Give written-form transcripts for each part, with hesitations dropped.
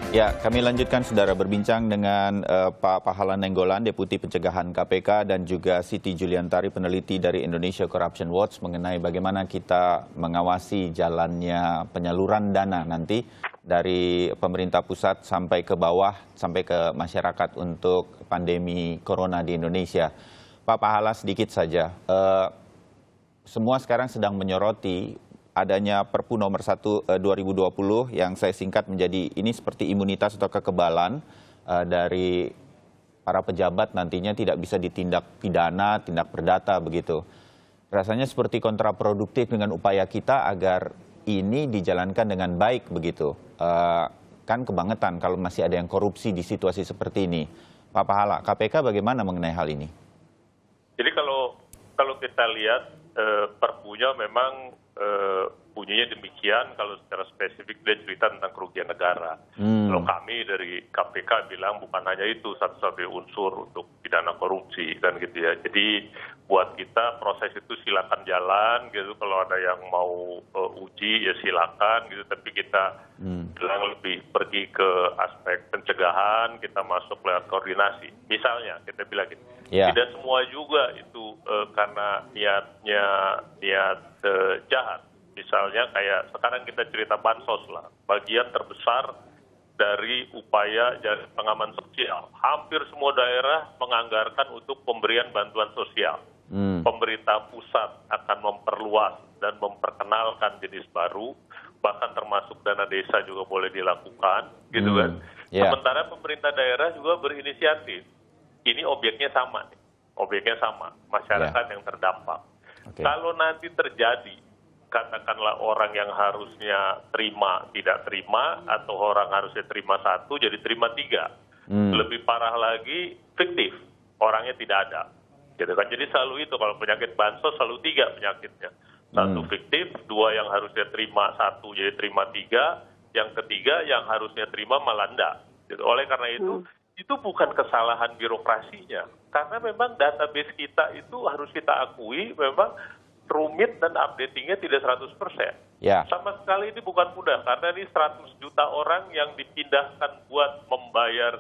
Ya, kami lanjutkan saudara berbincang dengan Pak Pahala Nainggolan, Deputi Pencegahan KPK, dan juga Siti Juliantari, peneliti dari Indonesia Corruption Watch, mengenai bagaimana kita mengawasi jalannya penyaluran dana nanti dari pemerintah pusat sampai ke bawah, sampai ke masyarakat untuk pandemi corona di Indonesia. Pak Pahala, sedikit saja. Semua sekarang sedang menyoroti adanya Perpu nomor 1 2020 yang saya singkat menjadi ini seperti imunitas atau kekebalan dari para pejabat nantinya tidak bisa ditindak pidana, tindak perdata begitu. Rasanya seperti kontraproduktif dengan upaya kita agar ini dijalankan dengan baik begitu. Kan kebangetan kalau masih ada yang korupsi di situasi seperti ini. Pak Pahala, KPK bagaimana mengenai hal ini? Jadi kalau kita lihat perpunya memang bunyinya demikian. Kalau secara spesifik dia cerita tentang kerugian negara. Kalau kami dari KPK bilang bukan hanya itu satu-satunya unsur untuk pidana korupsi kan gitu ya. Jadi buat kita proses itu silakan jalan gitu. Kalau ada yang mau uji ya silakan gitu. Tapi kita bilang lebih pergi ke aspek pencegahan, kita masuk lewat koordinasi. Misalnya kita bilang gitu. Tidak semua juga itu karena niat jahat. Misalnya kayak sekarang kita cerita bansos lah, bagian terbesar dari upaya jaring pengaman sosial. Hampir semua daerah menganggarkan untuk pemberian bantuan sosial. Pemerintah pusat akan memperluas dan memperkenalkan jenis baru, bahkan termasuk dana desa juga boleh dilakukan, gitu kan. Sementara pemerintah daerah juga berinisiatif. Ini objeknya sama, masyarakat yang terdampak. Kalau nanti terjadi, katakanlah orang yang harusnya terima tidak terima, atau orang harusnya terima 1 jadi terima 3. Lebih parah lagi, fiktif, orangnya tidak ada. Gitu kan. Jadi selalu itu, kalau penyakit bansos selalu 3 penyakitnya. 1 fiktif, 2 yang harusnya terima 1 jadi terima 3, yang ketiga yang harusnya terima malah enggak. Gitu. Oleh karena itu bukan kesalahan birokrasinya. Karena memang database kita itu harus kita akui memang rumit dan updatingnya tidak 100%. Sama sekali ini bukan mudah, karena ini 100 juta orang yang dipindahkan buat membayar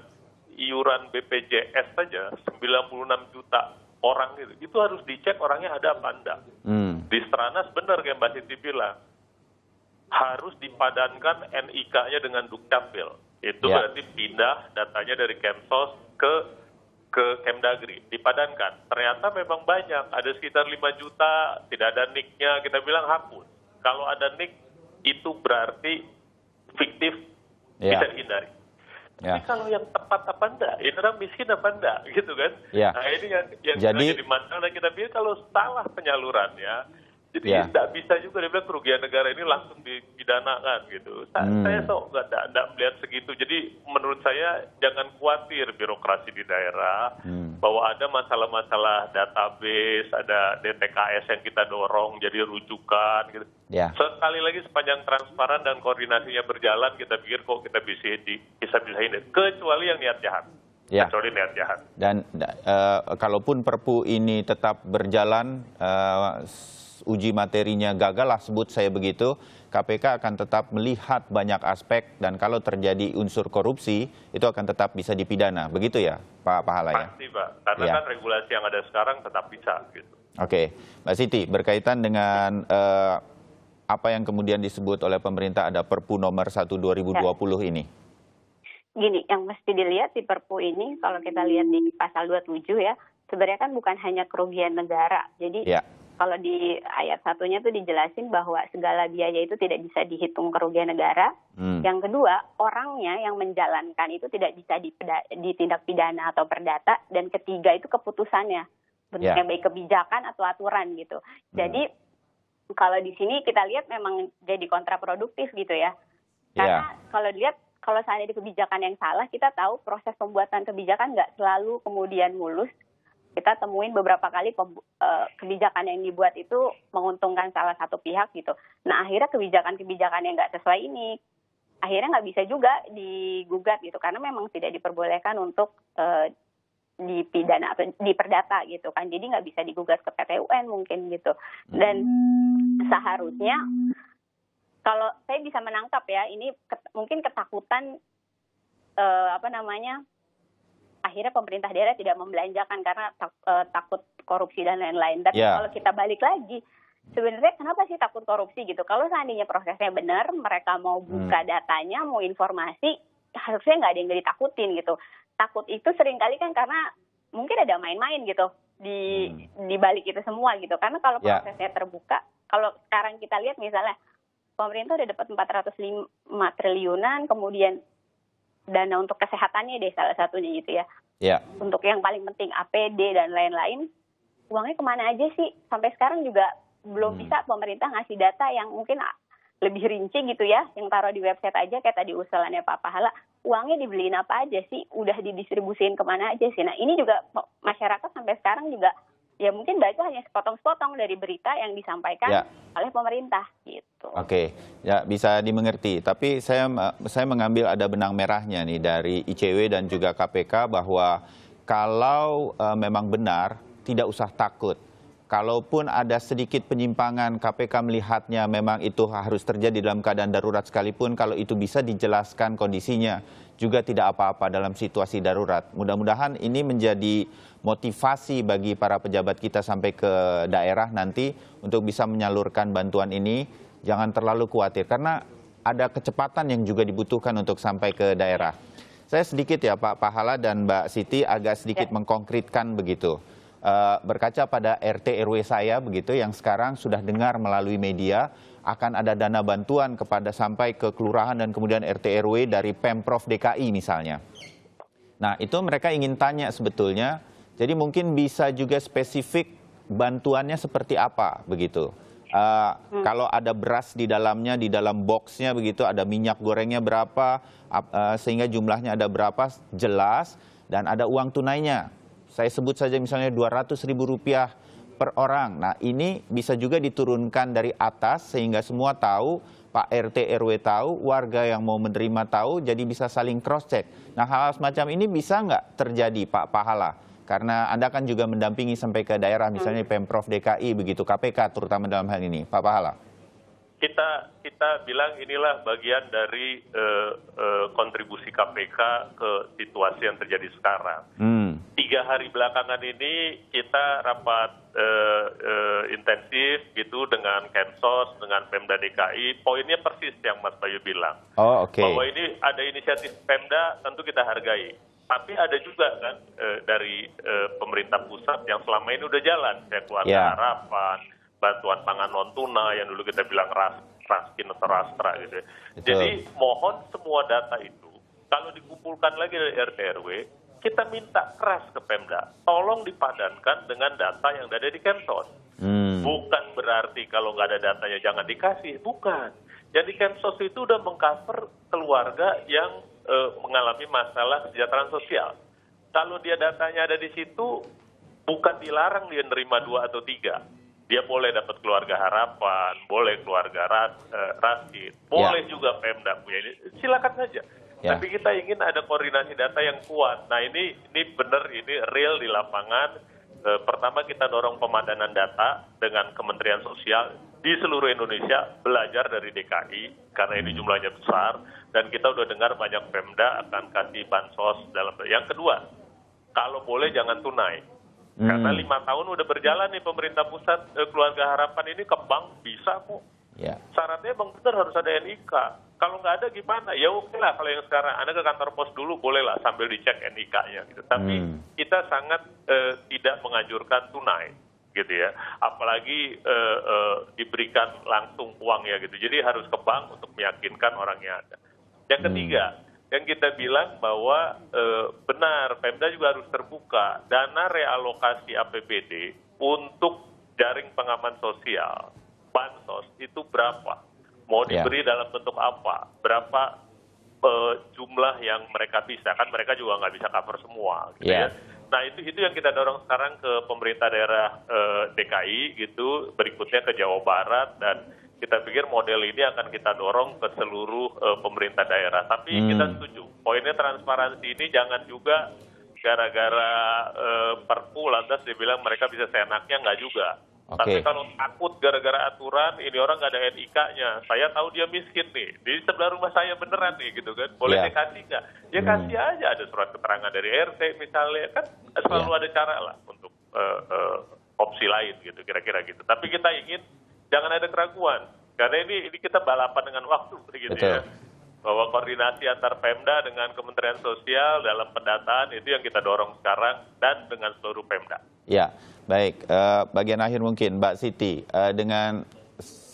iuran BPJS saja, 96 juta orang itu harus dicek orangnya ada apa enggak. Di Stranas benar kayak Mbak Siti bilang, harus dipadankan NIK-nya dengan Dukcapil. Itu berarti pindah datanya dari Kemsos ke Kemdagri, dipadankan. Ternyata memang banyak, ada sekitar 5 juta, tidak ada NIK-nya, kita bilang hapus. Kalau ada NIK, itu berarti fiktif, bisa dihindari. Tapi kalau yang tepat apa enggak, ini orang miskin apa enggak, gitu kan. Nah ini yang jadi masalah, kita bilang kalau salah penyalurannya, jadi tidak bisa juga dia bilang kerugian negara ini langsung dipidanakan gitu. Saya nggak melihat segitu. Jadi menurut saya jangan khawatir birokrasi di daerah bahwa ada masalah-masalah database, ada DTKS yang kita dorong jadi rujukan gitu. Sekali lagi sepanjang transparan dan koordinasinya berjalan, kita pikir kok kita bisa ini, kecuali yang niat jahat. Kecuali niat jahat. Dan kalaupun Perpu ini tetap berjalan, uji materinya gagal lah sebut saya begitu, KPK akan tetap melihat banyak aspek dan kalau terjadi unsur korupsi itu akan tetap bisa dipidana. Begitu ya Pak Pahala ya? Pasti Pak, karena kan regulasi yang ada sekarang tetap bisa gitu. Oke, Mbak Siti, berkaitan dengan apa yang kemudian disebut oleh pemerintah ada Perpu nomor 1 2020 ini. Gini, yang mesti dilihat di Perpu ini, kalau kita lihat di pasal 27 ya, sebenarnya kan bukan hanya kerugian negara. Jadi kalau di ayat 1-nya tuh dijelasin bahwa segala biaya itu tidak bisa dihitung kerugian negara. Yang kedua, orangnya yang menjalankan itu tidak bisa ditindak pidana atau perdata. Dan ketiga itu keputusannya, bentuknya baik kebijakan atau aturan gitu. Jadi kalau di sini kita lihat memang jadi kontraproduktif gitu ya. Karena kalau dilihat, kalau seandainya di kebijakan yang salah, kita tahu proses pembuatan kebijakan nggak selalu kemudian mulus. Kita temuin beberapa kali kebijakan yang dibuat itu menguntungkan salah satu pihak gitu. Nah akhirnya kebijakan-kebijakan yang nggak sesuai ini, akhirnya nggak bisa juga digugat gitu. Karena memang tidak diperbolehkan untuk dipidana atau diperdata gitu kan. Jadi nggak bisa digugat ke PT UN mungkin gitu. Dan seharusnya kalau saya bisa menangkap ya, ini mungkin ketakutan akhirnya pemerintah daerah tidak membelanjakan karena takut korupsi dan lain-lain. Tapi kalau kita balik lagi, sebenarnya kenapa sih takut korupsi gitu? Kalau seandainya prosesnya benar, mereka mau buka datanya, mau informasi, harusnya nggak ada yang ditakutin gitu. Takut itu seringkali kan karena mungkin ada main-main gitu di balik itu semua gitu. Karena kalau prosesnya terbuka, kalau sekarang kita lihat misalnya pemerintah udah dapat 405 triliunan, kemudian dana untuk kesehatannya deh salah satunya gitu ya. Untuk yang paling penting APD dan lain-lain, uangnya kemana aja sih? Sampai sekarang juga belum bisa pemerintah ngasih data yang mungkin lebih rinci gitu ya, yang taruh di website aja kayak tadi usulannya Pak Pahala, uangnya dibeliin apa aja sih? Udah didistribusiin kemana aja sih? Nah ini juga masyarakat sampai sekarang juga ya mungkin baca hanya sepotong-sepotong dari berita yang disampaikan oleh pemerintah gitu. Oke, ya bisa dimengerti. Tapi saya mengambil ada benang merahnya nih dari ICW dan juga KPK bahwa kalau memang benar tidak usah takut. Kalaupun ada sedikit penyimpangan, KPK melihatnya memang itu harus terjadi dalam keadaan darurat sekalipun, kalau itu bisa dijelaskan kondisinya, juga tidak apa-apa dalam situasi darurat. Mudah-mudahan ini menjadi motivasi bagi para pejabat kita sampai ke daerah nanti untuk bisa menyalurkan bantuan ini. Jangan terlalu khawatir, karena ada kecepatan yang juga dibutuhkan untuk sampai ke daerah. Saya sedikit ya Pak Pahala dan Mbak Siti agak sedikit mengkonkretkan begitu. Berkaca pada RT RW saya begitu yang sekarang sudah dengar melalui media akan ada dana bantuan kepada sampai ke kelurahan dan kemudian RT RW dari Pemprov DKI misalnya. Nah, itu mereka ingin tanya sebetulnya. Jadi mungkin bisa juga spesifik bantuannya seperti apa begitu. Kalau ada beras di dalamnya, di dalam boxnya begitu, ada minyak gorengnya berapa, sehingga jumlahnya ada berapa jelas dan ada uang tunainya. Saya sebut saja misalnya Rp200.000 per orang. Nah ini bisa juga diturunkan dari atas sehingga semua tahu, Pak RT RW tahu, warga yang mau menerima tahu, jadi bisa saling cross check. Nah hal semacam ini bisa nggak terjadi Pak Pahala? Karena Anda kan juga mendampingi sampai ke daerah, misalnya Pemprov DKI begitu, KPK terutama dalam hal ini, Pak Pahala. Kita bilang inilah bagian dari kontribusi KPK ke situasi yang terjadi sekarang. 3 hari belakangan ini kita rapat intensif gitu dengan Kemsos, dengan Pemda DKI. Poinnya persis yang Mas Bayu bilang. Bahwa ini ada inisiatif Pemda, tentu kita hargai. Tapi ada juga kan dari pemerintah pusat yang selama ini udah jalan, kayak Keluarga Harapan, bantuan pangan non tunai yang dulu kita bilang raskin atau rastra gitu. Jadi mohon semua data itu kalau dikumpulkan lagi dari RT RW, kita minta keras ke Pemda, tolong dipadankan dengan data yang ada di Kemsos. Bukan berarti kalau nggak ada datanya jangan dikasih, bukan. Jadi Kemsos itu udah mengcover keluarga yang mengalami masalah kesejahteraan sosial. Kalau dia datanya ada di situ, bukan dilarang dia nerima 2 atau 3. Dia boleh dapat Keluarga Harapan, boleh keluarga Rasid, boleh juga Pemda punya ini, silakan saja. Tapi kita ingin ada koordinasi data yang kuat. Nah ini benar, ini real di lapangan. Pertama kita dorong pemadanan data dengan Kementerian Sosial di seluruh Indonesia, belajar dari DKI karena ini jumlahnya besar, dan kita udah dengar banyak Pemda akan kasih bansos dalam. Yang kedua, kalau boleh jangan tunai. Karena 5 tahun udah berjalan nih pemerintah pusat, Keluarga Harapan ini ke bank bisa kok. Syaratnya Bang benar harus ada NIK. Kalau nggak ada gimana? Ya oke lah, kalau yang sekarang Anda ke kantor pos dulu bolehlah sambil dicek NIK-nya. Gitu. Tapi kita sangat tidak menganjurkan tunai, gitu ya. Apalagi diberikan langsung uang ya gitu. Jadi harus ke bank untuk meyakinkan orangnya ada. Yang ketiga, yang kita bilang bahwa benar Pemda juga harus terbuka dana realokasi APBD untuk jaring pengaman sosial, bansos itu berapa, mau diberi dalam bentuk apa, berapa jumlah yang mereka bisa, kan mereka juga nggak bisa cover semua, gitu ya. Nah itu yang kita dorong sekarang ke pemerintah daerah DKI gitu, berikutnya ke Jawa Barat, dan kita pikir model ini akan kita dorong ke seluruh pemerintah daerah. Tapi kita setuju, poinnya transparansi ini jangan juga gara-gara perpu lantas dibilang mereka bisa seenaknya, nggak juga. Tapi Oke. kalau takut gara-gara aturan, ini orang nggak ada NIK-nya. Saya tahu dia miskin nih. Di sebelah rumah saya beneran nih gitu kan. Boleh Iya. dikasih nggak? Ya kasih aja, ada surat keterangan dari RT misalnya. Kan selalu ada cara lah untuk opsi lain gitu, kira-kira gitu. Tapi kita ingin jangan ada keraguan. Karena ini kita balapan dengan waktu gitu Betul. ya. Bahwa koordinasi antar Pemda dengan Kementerian Sosial dalam pendataan itu yang kita dorong sekarang dan dengan seluruh Pemda. Ya, baik. Bagian akhir mungkin, Mbak Siti, dengan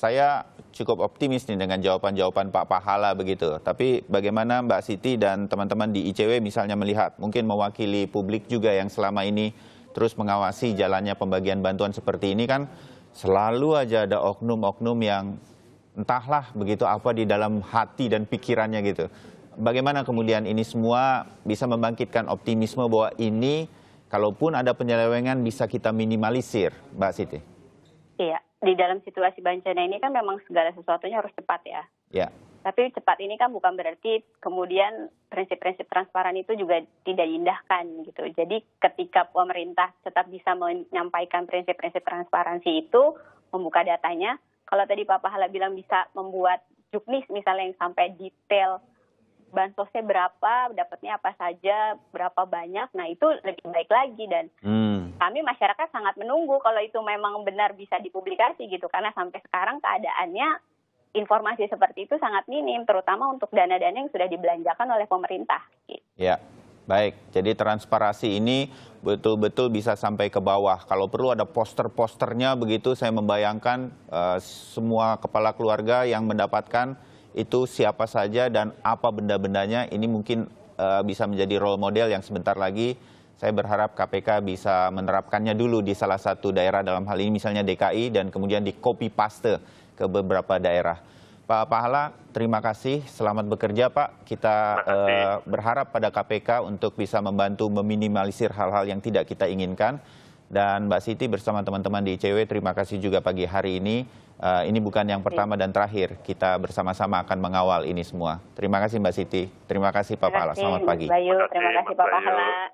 saya cukup optimis nih dengan jawaban-jawaban Pak Pahala begitu. Tapi bagaimana Mbak Siti dan teman-teman di ICW misalnya melihat, mungkin mewakili publik juga yang selama ini terus mengawasi jalannya pembagian bantuan seperti ini kan, selalu aja ada oknum-oknum yang entahlah begitu apa di dalam hati dan pikirannya gitu. Bagaimana kemudian ini semua bisa membangkitkan optimisme bahwa ini kalaupun ada penyelewengan bisa kita minimalisir, Mbak Siti? Iya, di dalam situasi bencana ini kan memang segala sesuatunya harus cepat ya. Ya. Tapi cepat ini kan bukan berarti kemudian prinsip-prinsip transparan itu juga tidak diindahkan gitu. Jadi ketika pemerintah tetap bisa menyampaikan prinsip-prinsip transparansi itu, membuka datanya, kalau tadi Pak Pahala bilang bisa membuat juknis misalnya yang sampai detail bansosnya berapa, dapatnya apa saja, berapa banyak, nah itu lebih baik lagi dan kami masyarakat sangat menunggu kalau itu memang benar bisa dipublikasi gitu karena sampai sekarang keadaannya informasi seperti itu sangat minim terutama untuk dana-dana yang sudah dibelanjakan oleh pemerintah. Gitu. Ya, baik. Jadi transparansi ini betul-betul bisa sampai ke bawah. Kalau perlu ada poster-posternya begitu, saya membayangkan semua kepala keluarga yang mendapatkan itu siapa saja dan apa benda-bendanya. Ini mungkin bisa menjadi role model yang sebentar lagi saya berharap KPK bisa menerapkannya dulu di salah satu daerah dalam hal ini misalnya DKI dan kemudian di copy paste ke beberapa daerah. Pak Pahala, terima kasih. Selamat bekerja, Pak. Kita berharap pada KPK untuk bisa membantu meminimalisir hal-hal yang tidak kita inginkan. Dan Mbak Siti bersama teman-teman di ICW, terima kasih juga pagi hari ini. Ini bukan yang pertama dan terakhir. Kita bersama-sama akan mengawal ini semua. Terima kasih Mbak Siti. Terima kasih Pak Pahala. Selamat pagi. Bayu, terima kasih Pak Pahala.